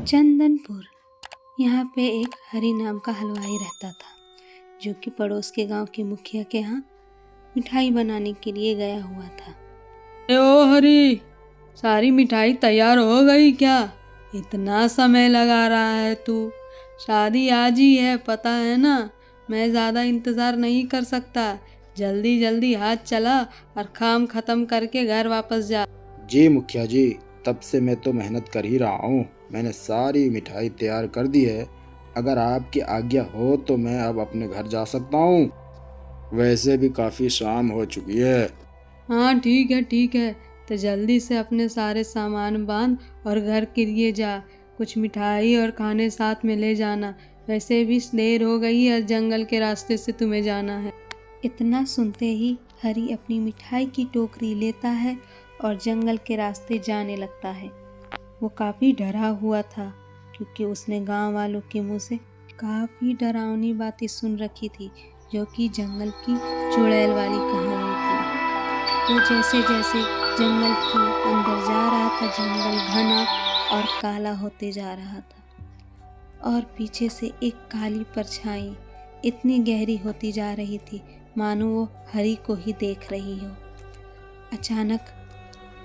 चंदनपुर। यहाँ पे एक हरी नाम का हलवाई रहता था, जो कि पड़ोस के गांव के मुखिया के यहाँ मिठाई बनाने के लिए गया हुआ था। ओ हरी, सारी मिठाई तैयार हो गई क्या? इतना समय लगा रहा है तू। शादी आज ही है, पता है ना। मैं ज़्यादा इंतज़ार नहीं कर सकता। जल्दी जल्दी हाथ चला और काम ख़त्म करके घर वापस जा। जी मुखिया जी, तब से मैं तो मेहनत कर ही रहा हूँ। मैंने सारी मिठाई तैयार कर दी है। अगर आपकी आज्ञा हो तो मैं अब अपने घर जा सकता हूँ। वैसे भी काफ़ी शाम हो चुकी है। हाँ ठीक है, तो जल्दी से अपने सारे सामान बांध और घर के लिए जा। कुछ मिठाई और खाने साथ में ले जाना। वैसे भी देर हो गई है, जंगल के रास्ते से तुम्हें जाना है। इतना सुनते ही हरी अपनी मिठाई की टोकरी लेता है और जंगल के रास्ते जाने लगता है। वो काफ़ी डरा हुआ था, क्योंकि उसने गांव वालों के मुंह से काफ़ी डरावनी बातें सुन रखी थी, जो कि जंगल की चुड़ैल वाली कहानी थी। वो जैसे जैसे जंगल के अंदर जा रहा था, जंगल घना और काला होते जा रहा था और पीछे से एक काली परछाई इतनी गहरी होती जा रही थी, मानो वो हरी को ही देख रही हो। अचानक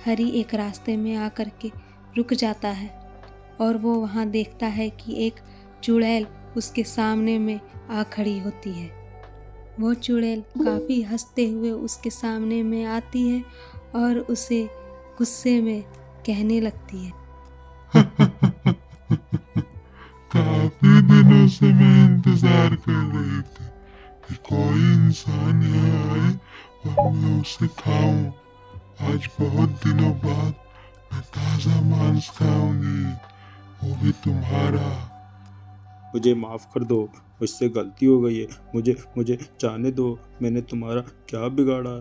हरी एक रास्ते में आकर के रुक जाता है और वो वहाँ देखता है कि एक चुड़ैल उसके सामने में आ खड़ी होती है। वो चुड़ैल काफ़ी हंसते हुए उसके सामने में आती है और उसे गुस्से में कहने लगती है, काफी दिनों से मैं इंतजार कर रही थी कि कोई इंसान यहाँ आए और मैं उसे खाऊं। आज बहुत दिनों बाद मैं ताजा मांस खाऊंगी, वो भी तुम्हारा। मुझे माफ़ कर दो, मुझसे गलती हो गई है। मुझे जाने दो। मैंने तुम्हारा क्या बिगाड़ा?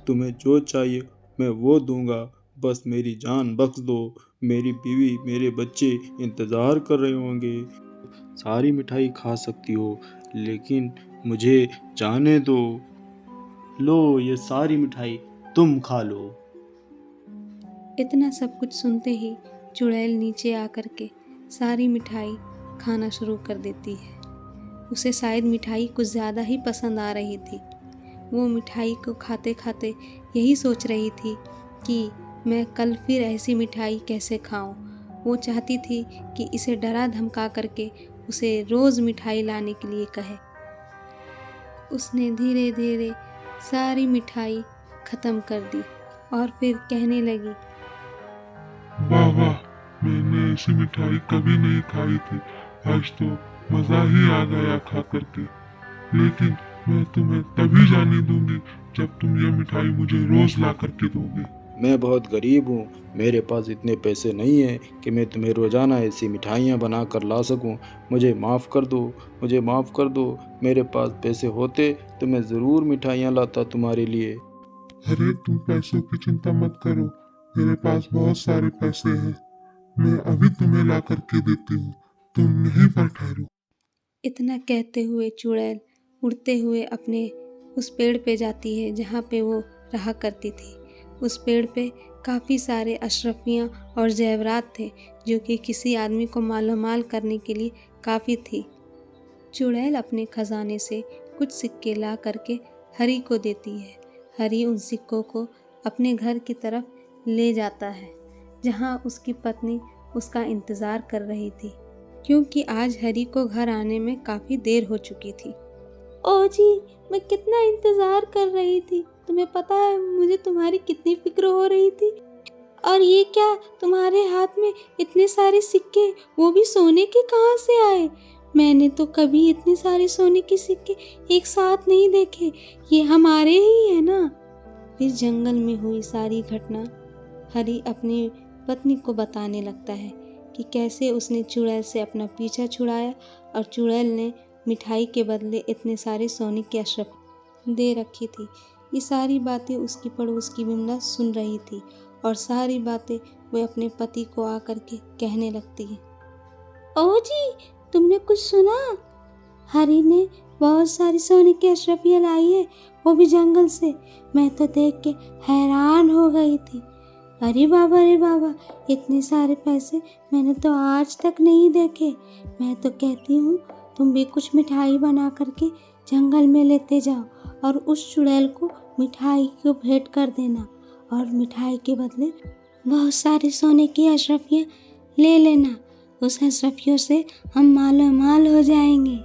तुम्हें जो चाहिए मैं वो दूंगा, बस मेरी जान बख्श दो। मेरी बीवी मेरे बच्चे इंतज़ार कर रहे होंगे। सारी मिठाई खा सकती हो, लेकिन मुझे जाने दो। लो, ये सारी मिठाई तुम खा लो। इतना सब कुछ सुनते ही चुड़ैल नीचे आकर के सारी मिठाई खाना शुरू कर देती है। उसे शायद मिठाई कुछ ज़्यादा ही पसंद आ रही थी। वो मिठाई को खाते खाते यही सोच रही थी कि मैं कल फिर ऐसी मिठाई कैसे खाऊं। वो चाहती थी कि इसे डरा धमका करके उसे रोज़ मिठाई लाने के लिए कहे। उसने धीरे धीरे सारी मिठाई ख़त्म कर दी और फिर कहने लगी, वाह वाह, मैंने ऐसी मिठाई कभी नहीं खाई थी। आज तो मजा ही आ गया खा करके। लेकिन मैं तुम्हें तभी जाने दूंगी जब तुम ये मिठाई मुझे रोज ला करके दोगे। मैं बहुत गरीब हूँ, मेरे पास इतने पैसे नहीं हैं कि मैं तुम्हें रोज़ाना ऐसी मिठाइयाँ बना कर ला सकूँ। मुझे माफ़ कर दो, मुझे माफ़ कर दो। मेरे पास पैसे होते तो मैं ज़रूर मिठाइयाँ लाता तुम्हारे लिए। अरे तुम पैसों की चिंता मत करो, मेरे पास बहुत सारे पैसे हैं। मैं अभी तुम्हें ला करके देती हूँ, तुम यहीं पर ठहरो। इतना कहते हुए चुड़ैल उड़ते हुए अपने उस पेड़ पे जाती है जहाँ पे वो रहा करती थी। उस पेड़ पे काफ़ी सारे अशरफियाँ और जेवरात थे, जो कि किसी आदमी को मालामाल करने के लिए काफ़ी थी। चुड़ैल अपने खजाने से कुछ सिक्के ला करके हरी को देती है। हरी उन सिक्कों को अपने घर की तरफ ले जाता है, जहाँ उसकी पत्नी उसका इंतज़ार कर रही थी, क्योंकि आज हरी को घर आने में काफ़ी देर हो चुकी थी। ओ जी, मैं कितना इंतज़ार कर रही थी। तुम्हें पता है मुझे तुम्हारी कितनी फिक्र हो रही थी। और ये क्या, तुम्हारे हाथ में इतने सारे सिक्के, वो भी सोने के कहाँ से आए? मैंने तो कभी इतने सारे सोने के सिक्के एक साथ नहीं देखे। ये हमारे ही है ना? फिर जंगल में हुई सारी घटना हरी अपनी पत्नी को बताने लगता है कि कैसे उसने चुड़ैल से अपना पीछा छुड़ाया और चुड़ैल ने मिठाई के बदले इतने सारे सोने के अशरफ दे रखी थी। ये सारी बातें उसकी पड़ोस की बिमला सुन रही थी और सारी बातें वह अपने पति को आकर के कहने लगती है। ओ जी, तुमने कुछ सुना? हरी ने बहुत सारी सोने की अशरफियाँ लाई है, वो भी जंगल से। मैं तो देख के हैरान हो गई थी। अरे बाबा, इतने सारे पैसे मैंने तो आज तक नहीं देखे। मैं तो कहती हूँ तुम भी कुछ मिठाई बना करके जंगल में लेते जाओ और उस चुड़ैल को मिठाई को भेंट कर देना, और मिठाई के बदले बहुत सारे सोने की अशरफियाँ ले लेना। उस अशरफियों से हम मालो माल हो जाएंगे।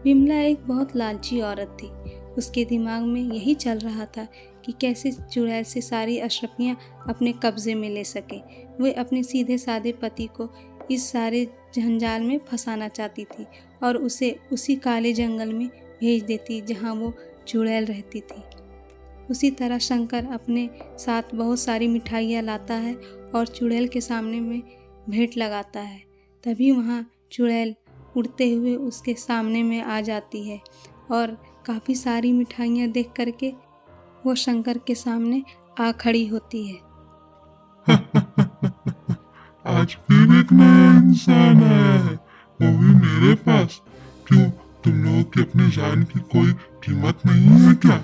विमला एक बहुत लालची औरत थी। उसके दिमाग में यही चल रहा था कि कैसे चुड़ैल से सारी अशरफियाँ अपने कब्जे में ले सके। वह अपने सीधे साधे पति को इस सारे जंजाल में फंसाना चाहती थी और उसे उसी काले जंगल में भेज देती जहाँ वो चुड़ैल रहती थी। उसी तरह शंकर अपने साथ बहुत सारी मिठाइयाँ लाता है और चुड़ैल के सामने में भेंट लगाता है। तभी वहाँ चुड़ैल उड़ते हुए उसके सामने में आ जाती है और काफ़ी सारी मिठाइयाँ देख करके वो शंकर के सामने आ खड़ी होती है। आज फिर एक नया इंसान आया है, वो भी मेरे पास। क्यों, तुम लोगों की अपनी जान की कोई कीमत नहीं है क्या?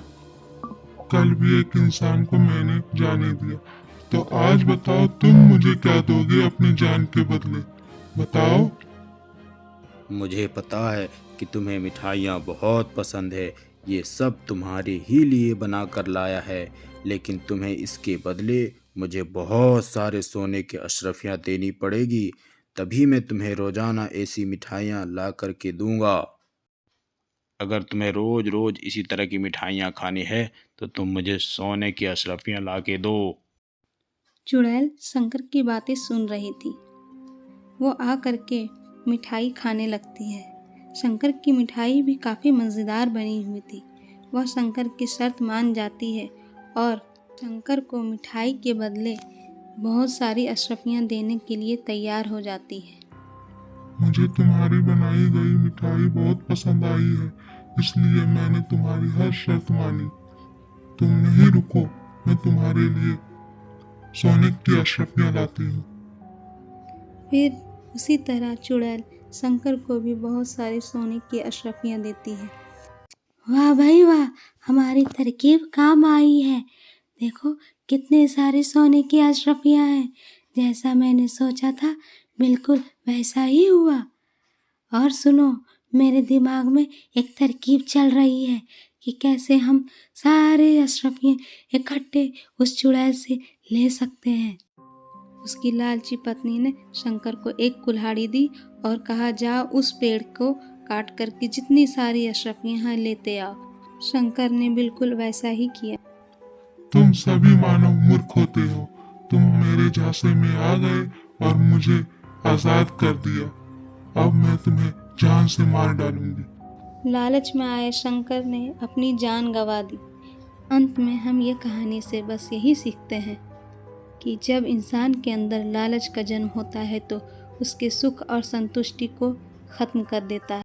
कल भी एक इंसान को मैंने जाने दिया, तो आज बताओ तुम मुझे क्या दोगे अपनी जान के बदले? बताओ। मुझे पता है कि तुम्हें मिठाइयाँ बहुत पसंद है। ये सब तुम्हारे ही लिए बना कर लाया है, लेकिन तुम्हें इसके बदले मुझे बहुत सारे सोने के अशरफियाँ देनी पड़ेगी, तभी मैं तुम्हें रोज़ाना ऐसी मिठाइयाँ ला कर के दूँगा। अगर तुम्हें रोज़ रोज़ इसी तरह की मिठाइयाँ खानी है तो तुम मुझे सोने की अशरफियाँ ला के दो। चुड़ैल शंकर की बातें सुन रही थी। वो आ करके मिठाई खाने लगती है। शंकर की मिठाई भी काफ़ी मज़ेदार बनी हुई थी। वह शंकर की शर्त मान जाती है और शंकर को मिठाई के बदले बहुत सारी अशरफियाँ देने के लिए तैयार हो जाती है। मुझे तुम्हारी बनाई गई मिठाई बहुत पसंद आई है, इसलिए मैंने तुम्हारी हर शर्त मानी। तुम नहीं रुको, मैं तुम्हारे लिए सोने की अशरफियाँ लाती हूँ। फिर उसी तरह चुड़ैल शंकर को भी बहुत सारी सोने की अशरफियाँ देती है। वाह भाई वाह, हमारी तरकीब काम आई है। देखो कितने सारे सोने की अशरफियाँ हैं। जैसा मैंने सोचा था बिल्कुल वैसा ही हुआ। और सुनो, मेरे दिमाग में एक तरकीब चल रही है कि कैसे हम सारे अशरफियाँ इकट्ठे उस चुड़ैल से ले सकते हैं। उसकी लालची पत्नी ने शंकर को एक कुल्हाड़ी दी और कहा, जा उस पेड़ को काट करके जितनी सारी अशरफियाँ लेते आओ। शंकर ने बिल्कुल वैसा ही किया। तुम सभी मानव मूर्ख होते हो। तुम मेरे झांसे में आ गए और मुझे आजाद कर दिया। अब मैं तुम्हें जान से मार डालूंगी। लालच में आए शंकर ने अपनी जान गंवा दी। अंत में हम ये कहानी से बस यही सीखते हैं कि जब इंसान के अंदर लालच का जन्म होता है तो उसके सुख और संतुष्टि को ख़त्म कर देता है।